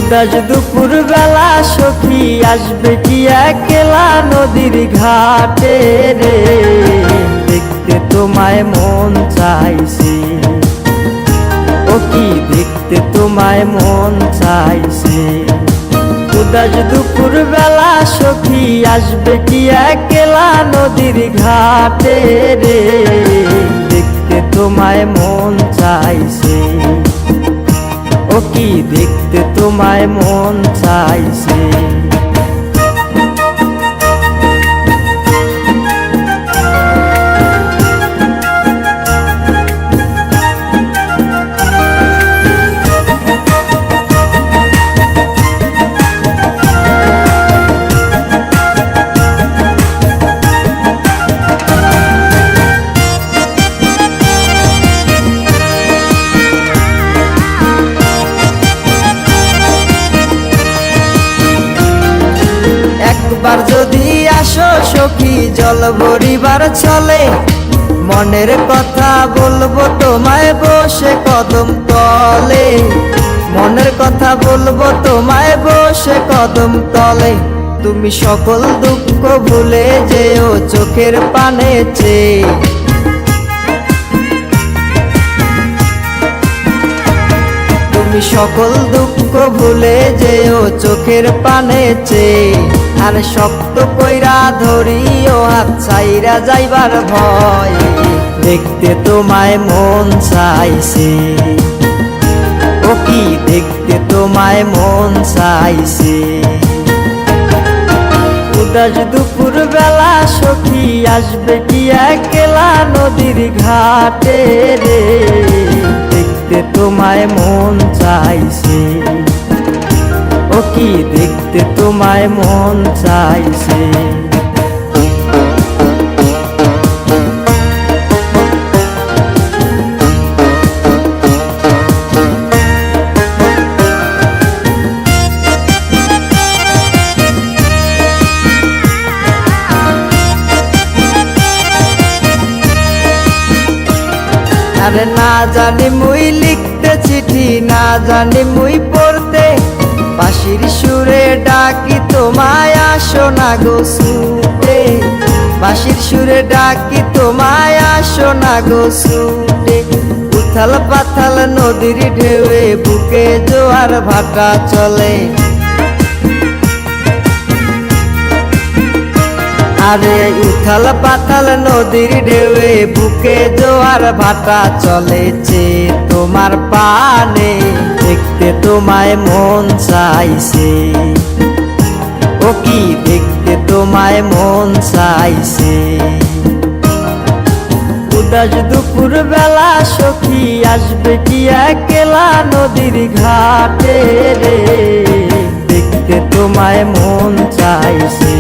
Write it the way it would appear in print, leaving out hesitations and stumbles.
উদাস দুপুর বেলা সখী আসবে কি একলা নদীর ঘাটে রে, দেখতে তোমায় মন চাইছে। ও কি দেখতে তোমায় মন চাইছে। উদাস দুপুর বেলা সখী আসবে কি একলা নদীর ঘাটে রে, দেখতে তোমায় মন চাইছে। ও কি দেখতে তোমায় মন চাইছে। একবার যদি আসো সখী জল ভরিবার চলে, মনের কথা বলবো তোমায় বসে কদম তলে। মনের কথা বলবো তোমায় বসে কদম তলে। তুমি সকল দুঃখ ভুলে যেও চোখের পানে চেয়ে। তুমি সকল দুঃখ ভুলে যেও চোখের পানে চেয়ে। আর শক্ত কইরা ধরিও হাত ছাইরা যাইবার ভয়, দেখতে তোমায় মন চাইছে। ও কি দেখতে তোমায় মন চাইছে। উদাস দুপুর বেলা সখী আসবে কি একলা নদীর ঘাটে রে, দেখতে তোমায় মন চাইছে। ও কি দেখতে তোমায় মন চাইছে। আরে না জানি মুই লিখতে চিঠি, না জানি মুই পড়তে, বাঁশির সুরে ডাকি তোমায় আসো না গো ছুটে। বাঁশির সুরে ডাকি তোমায় আসো না গো ছুটে। উথাল পাথাল নদীর ঢেউয়ে বুকে জোয়ার ভাটা চলে। আরে উথাল পাথাল নদীর ঢেউয়ে বুকে জোয়ার ভাটা চলেছে তোমার পানে, দেখতে তোমায় মন চাইছে। ও কি দেখতে তোমায় মন চাইছে। উদাস দুপুর বেলা সখী আসবে কি একলা নদীর ঘাটে রে, দেখতে তোমায় মন চাইছে।